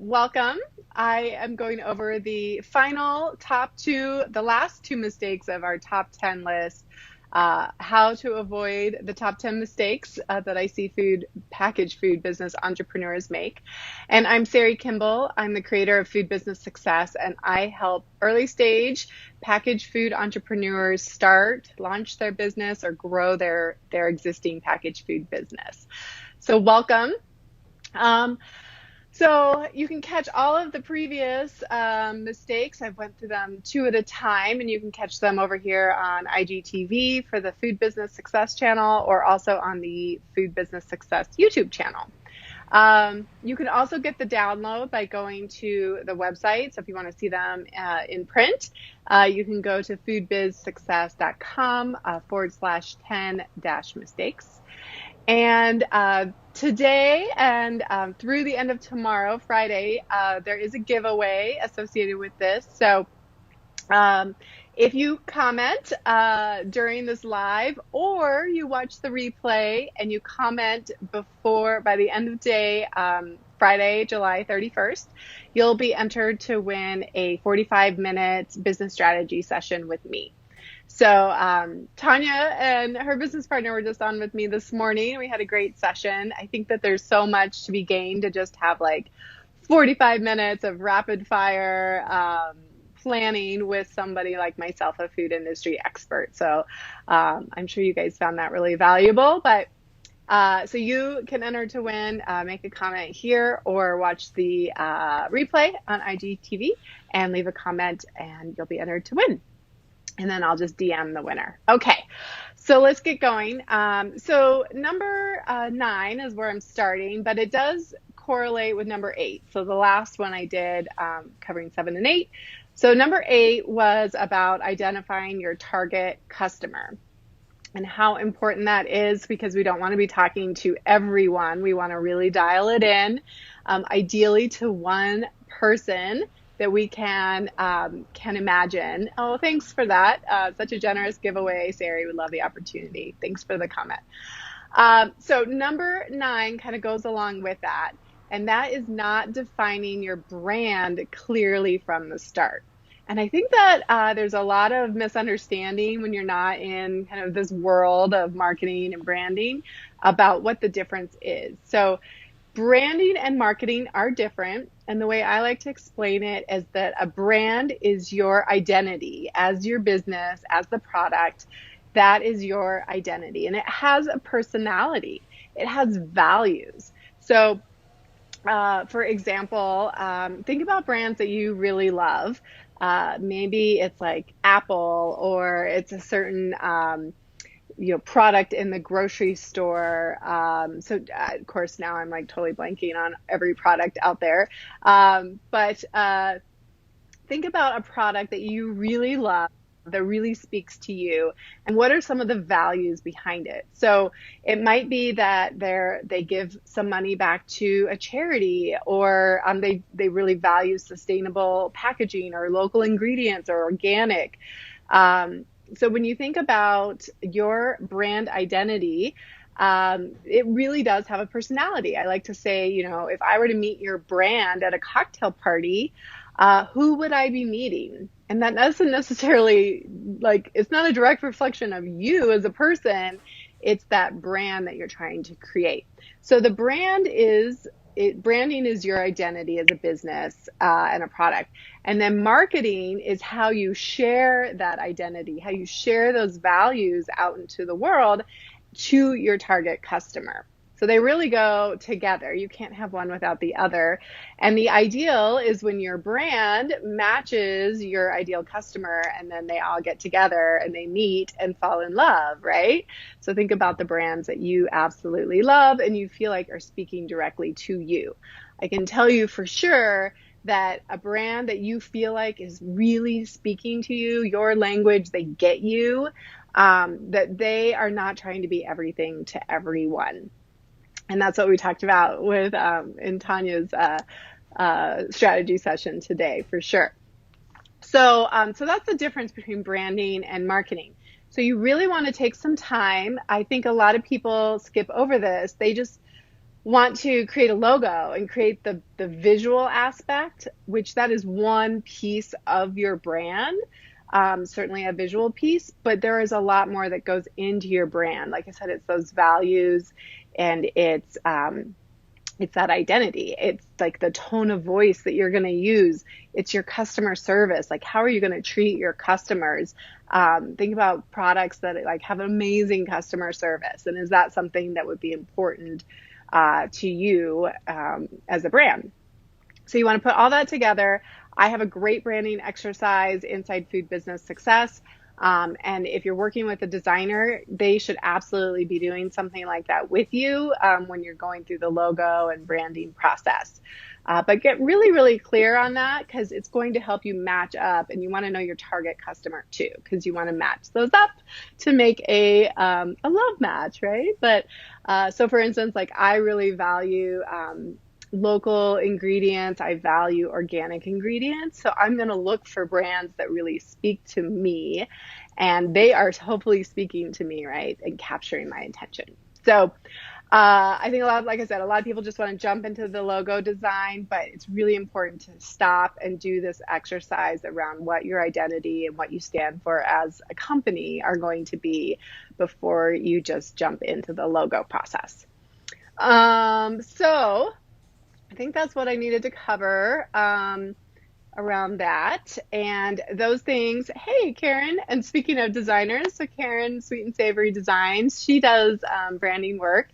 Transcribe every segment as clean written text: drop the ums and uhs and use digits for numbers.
welcome. I am going over the the last two mistakes of our top 10 list, how to avoid the top 10 mistakes that I see packaged food business entrepreneurs make. And I'm Sari Kimbell. I'm the creator of Food Business Success, and I help early stage packaged food entrepreneurs start, launch their business, or grow their existing packaged food business. So welcome. So you can catch all of the previous mistakes. I've went through them two at a time, and you can catch them over here on IGTV for the Food Business Success channel, or also on the Food Business Success YouTube channel. You can also get the download by going to the website. So if you want to see them in print, you can go to foodbizsuccess.com /10-mistakes. And today and through the end of tomorrow, Friday, there is a giveaway associated with this. So if you comment during this live, or you watch the replay and you comment by the end of day, Friday, July 31st, you'll be entered to win a 45-minute business strategy session with me. So Tanya and her business partner were just on with me this morning. We had a great session. I think that there's so much to be gained to just have like 45 minutes of rapid fire planning with somebody like myself, a food industry expert. So I'm sure you guys found that really valuable. But so you can enter to win, make a comment here or watch the replay on IGTV and leave a comment, and you'll be entered to win. And then I'll just DM the winner. Okay, so let's get going. So number 9 is where I'm starting, but it does correlate with number 8. So the last one I did covering 7 and 8. So number 8 was about identifying your target customer and how important that is, because we don't want to be talking to everyone. We want to really dial it in, ideally to one person that we can imagine. Oh, thanks for that. Such a generous giveaway, Sari. Would love the opportunity. Thanks for the comment. So number 9 kind of goes along with that, and that is not defining your brand clearly from the start. And I think that there's a lot of misunderstanding when you're not in kind of this world of marketing and branding about what the difference is. So branding and marketing are different, and the way I like to explain it is that a brand is your identity as your business, as the product. That is your identity, and it has a personality. It has values. So, for example, think about brands that you really love. Maybe it's like Apple, or it's a certain product in the grocery store. So of course now I'm like totally blanking on every product out there. But think about a product that you really love, that really speaks to you, and what are some of the values behind it. So it might be that they give some money back to a charity, or they really value sustainable packaging or local ingredients or organic. So when you think about your brand identity, it really does have a personality. I like to say, if I were to meet your brand at a cocktail party, who would I be meeting? And that doesn't necessarily, it's not a direct reflection of you as a person. It's that brand that you're trying to create. So the branding is your identity as a business and a product. And then marketing is how you share that identity, how you share those values out into the world to your target customer. So they really go together. You can't have one without the other. And the ideal is when your brand matches your ideal customer, and then they all get together and they meet and fall in love, right? So think about the brands that you absolutely love and you feel like are speaking directly to you. I can tell you for sure that a brand that you feel like is really speaking to you, your language, they get you, that they are not trying to be everything to everyone. And that's what we talked about with in Tanya's strategy session today, for sure. So that's the difference between branding and marketing. So you really want to take some time. I think a lot of people skip over this. They just want to create a logo and create the visual aspect, which that is one piece of your brand, certainly a visual piece, but there is a lot more that goes into your brand. Like I said, it's those values and it's that identity. It's like the tone of voice that you're going to use. It's your customer service. Like, how are you going to treat your customers? Think about products that like have amazing customer service. And is that something that would be important to you as a brand? So you want to put all that together. I have a great branding exercise inside Food Business Success. And if you're working with a designer, they should absolutely be doing something like that with you when you're going through the logo and branding process. But get really, really clear on that because it's going to help you match up, and you want to know your target customer too, because you want to match those up to make a love match, right? But so for instance, like I really value local ingredients. I value organic ingredients. So I'm going to look for brands that really speak to me, and they are hopefully speaking to me, right? And capturing my attention. So I think like I said, a lot of people just want to jump into the logo design, but it's really important to stop and do this exercise around what your identity and what you stand for as a company are going to be before you just jump into the logo process. So I think that's what I needed to cover around that. And those things, hey, Karen, and speaking of designers, so Karen, Sweet and Savory Designs, she does branding work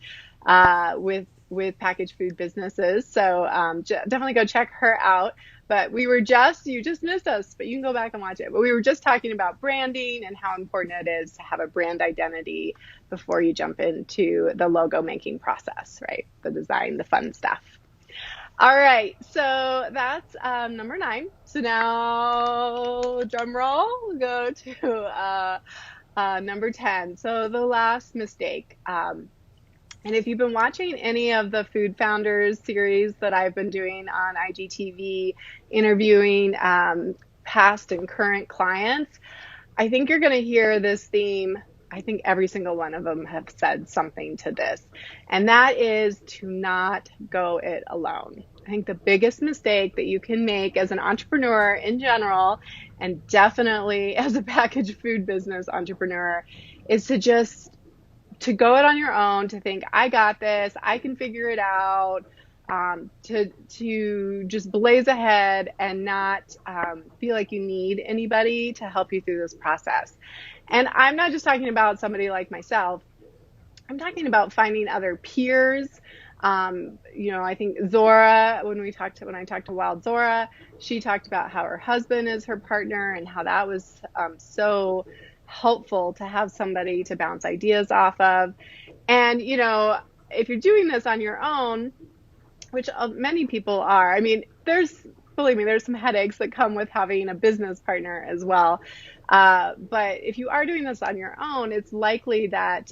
with packaged food businesses. So definitely go check her out. But you just missed us, but you can go back and watch it. But we were just talking about branding and how important it is to have a brand identity before you jump into the logo making process, right? The design, the fun stuff. All right, so that's number 9. So now, drum roll, we'll go to number 10. So the last mistake. And if you've been watching any of the Food Founders series that I've been doing on IGTV, interviewing past and current clients, I think you're going to hear this theme. I think every single one of them have said something to this, and that is to not go it alone. I think the biggest mistake that you can make as an entrepreneur in general, and definitely as a packaged food business entrepreneur, is to go it on your own, to think, I got this, I can figure it out, to just blaze ahead and not feel like you need anybody to help you through this process. And I'm not just talking about somebody like myself. I'm talking about finding other peers. I think Zora, when I talked to Wild Zora, she talked about how her husband is her partner and how that was so helpful to have somebody to bounce ideas off of. And, if you're doing this on your own, which many people are, I mean, believe me, there's some headaches that come with having a business partner as well. But if you are doing this on your own, it's likely that,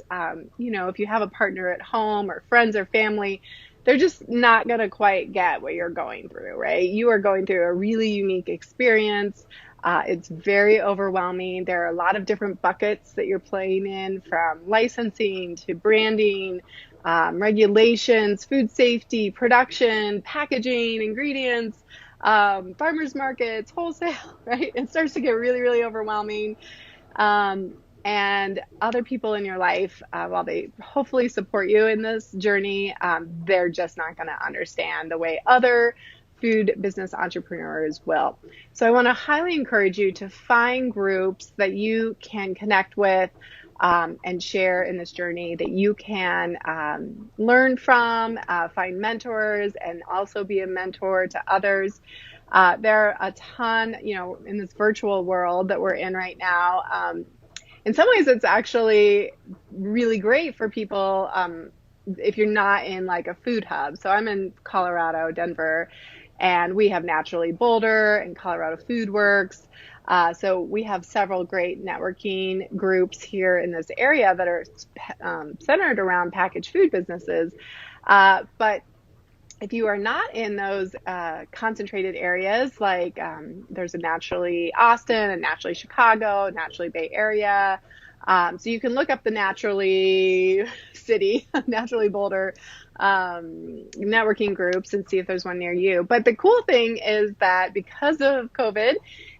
if you have a partner at home or friends or family, they're just not going to quite get what you're going through, right? You are going through a really unique experience. It's very overwhelming. There are a lot of different buckets that you're playing in, from licensing to branding, regulations, food safety, production, packaging, ingredients, farmers markets, wholesale, right? It starts to get really, really overwhelming. And other people in your life, while they hopefully support you in this journey, they're just not going to understand the way other food business entrepreneurs will. So I want to highly encourage you to find groups that you can connect with and share in this journey, that you can learn from, find mentors, and also be a mentor to others. There are a ton, in this virtual world that we're in right now. In some ways, it's actually really great for people if you're not in like a food hub. So I'm in Colorado, Denver, and we have Naturally Boulder and Colorado Food Works. So we have several great networking groups here in this area that are centered around packaged food businesses. But if you are not in those concentrated areas, like there's a Naturally Austin, a Naturally Chicago, Naturally Bay Area, So you can look up the Naturally City, Naturally Boulder networking groups and see if there's one near you. But the cool thing is that because of COVID,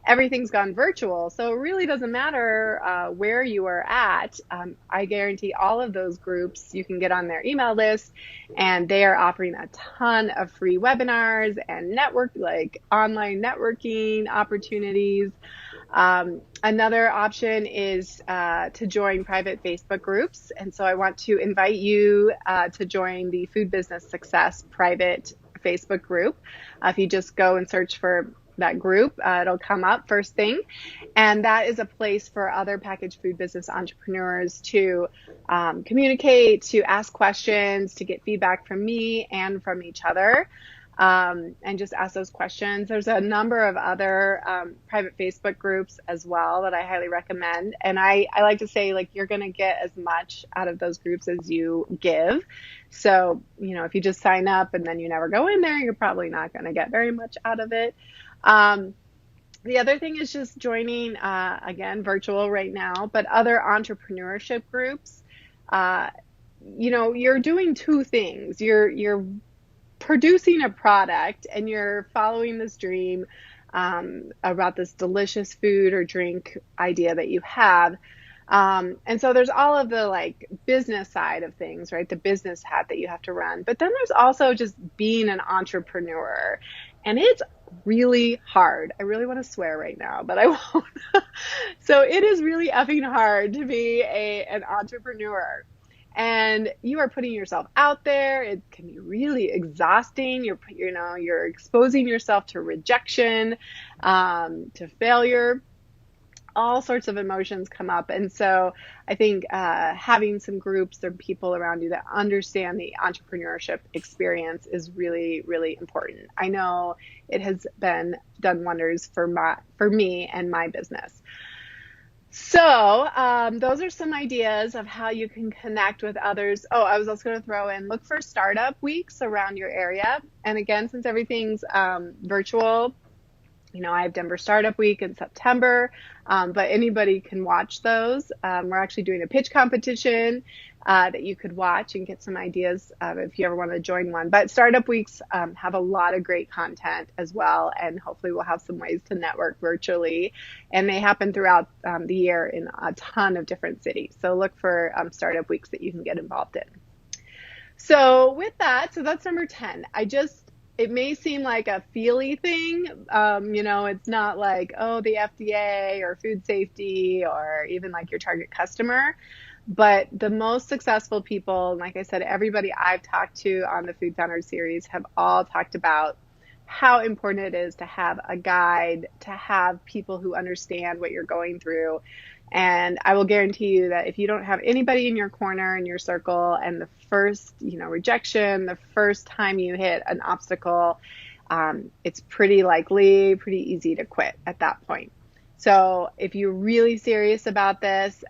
everything's gone virtual. So it really doesn't matter where you are at. I guarantee all of those groups, you can get on their email list, and they are offering a ton of free webinars and like online networking opportunities. Another option is to join private Facebook groups. And so I want to invite you to join the Food Business Success private Facebook group. If you just go and search for that group, it'll come up first thing. And that is a place for other packaged food business entrepreneurs to communicate, to ask questions, to get feedback from me and from each other. And just ask those questions. There's a number of other private Facebook groups as well that I highly recommend. And I like to say, like, you're going to get as much out of those groups as you give. So, if you just sign up and then you never go in there, you're probably not going to get very much out of it. The other thing is just joining, again, virtual right now, but other entrepreneurship groups. You're doing two things. You're producing a product and you're following this dream about this delicious food or drink idea that you have. And so there's all of the like business side of things, right? The business hat that you have to run. But then there's also just being an entrepreneur. And it's really hard. I really want to swear right now, but I won't. So it is really effing hard to be an entrepreneur. And you are putting yourself out there. It can be really exhausting. You're exposing yourself to rejection, to failure. All sorts of emotions come up. And so I think having some groups or people around you that understand the entrepreneurship experience is really, really important. I know it has done wonders for me and my business. So those are some ideas of how you can connect with others. Oh, I was also going to throw in, look for startup weeks around your area. And again, since everything's virtual, I have Denver Startup Week in September, but anybody can watch those. We're actually doing a pitch competition that you could watch and get some ideas if you ever want to join one. But Startup Weeks have a lot of great content as well, and hopefully we'll have some ways to network virtually. And they happen throughout the year in a ton of different cities. So look for Startup Weeks that you can get involved in. So with that, so that's number 10. It may seem like a feely thing. It's not like, the FDA or food safety or even like your target customer. But the most successful people, like I said, everybody I've talked to on the Food Founders series have all talked about how important it is to have a guide, to have people who understand what you're going through. And I will guarantee you that if you don't have anybody in your corner, in your circle, and the first, rejection, the first time you hit an obstacle, it's pretty easy to quit at that point. So if you're really serious about this,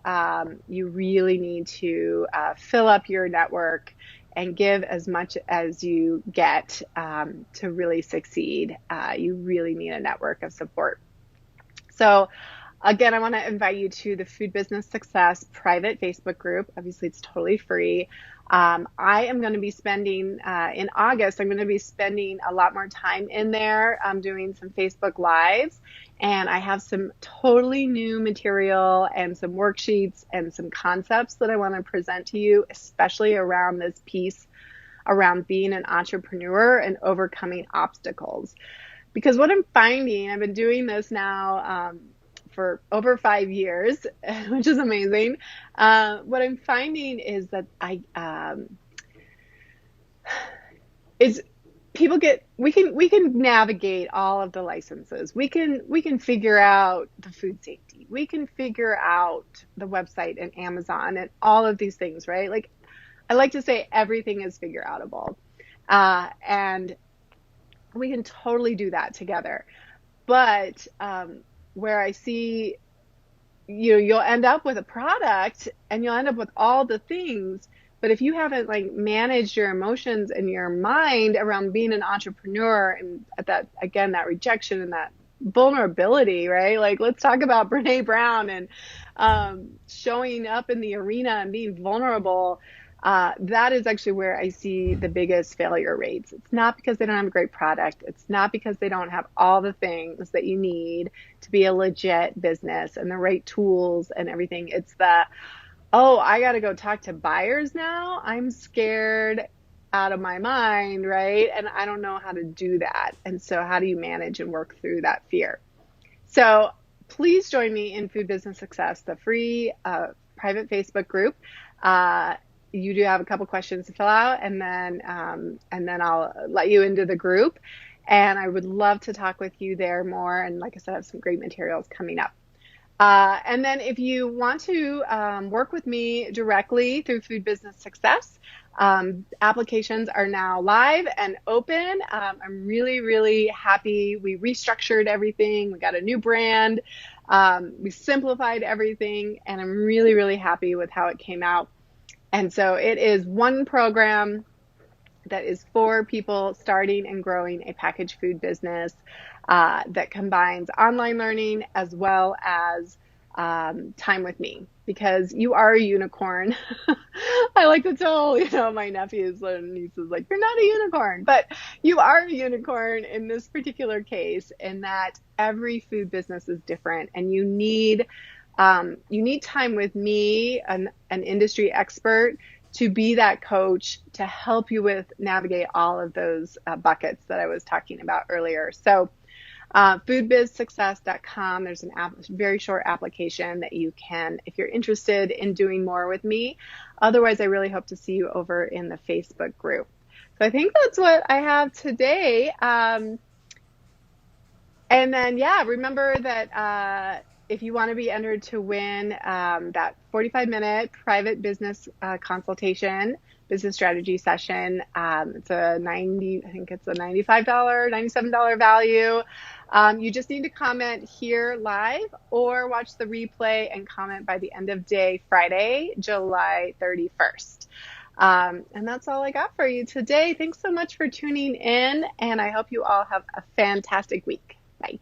you really need to fill up your network and give as much as you get to really succeed. You really need a network of support. So again, I want to invite you to the Food Business Success private Facebook group. Obviously, it's totally free. I am going to be spending, in August, I'm going to be spending a lot more time in there. I'm doing some Facebook Lives, and I have some totally new material and some worksheets and some concepts that I want to present to you, especially around this piece around being an entrepreneur and overcoming obstacles. Because what I'm finding, I've been doing this now, for over 5 years, which is amazing. What I'm finding is that we can navigate all of the licenses. We can figure out the food safety. We can figure out the website and Amazon and all of these things, right? Like, I like to say everything is figure outable. And we can totally do that together. But, where I see, you'll end up with a product and you'll end up with all the things. But if you haven't managed your emotions and your mind around being an entrepreneur and at that, again, that rejection and that, vulnerability, right? Like, let's talk about Brene Brown and showing up in the arena and being vulnerable. That is actually where I see the biggest failure rates. It's not because they don't have a great product. It's not because they don't have all the things that you need to be a legit business and the right tools and everything. It's the, oh, I got to go talk to buyers now. I'm scared out of my mind, right? And I don't know how to do that. And so how do you manage and work through that fear? So please join me in Food Business Success, the free private Facebook group. You do have a couple questions to fill out, and then I'll let you into the group. And I would love to talk with you there more. And like I said, I have some great materials coming up. And then if you want to work with me directly through Food Business Success, applications are now live and open. I'm really, really happy. We restructured everything. We got a new brand. We simplified everything, and I'm really, really happy with how it came out. And so it is one program that is for people starting and growing a packaged food business that combines online learning as well as time with me, because you are a unicorn. I like to tell, my nephews and nieces, like, you're not a unicorn, but you are a unicorn in this particular case, in that every food business is different, and you need time with me, an industry expert, to be that coach to help you with navigate all of those buckets that I was talking about earlier. So foodbizsuccess.com, there's a very short application that you can, if you're interested in doing more with me. Otherwise, I really hope to see you over in the Facebook group. So I think that's what I have today. And then, remember that if you want to be entered to win that 45-minute private business consultation, business strategy session, it's a $95, $97 value. You just need to comment here live or watch the replay and comment by the end of day Friday, July 31st. And that's all I got for you today. Thanks so much for tuning in, and I hope you all have a fantastic week. Bye.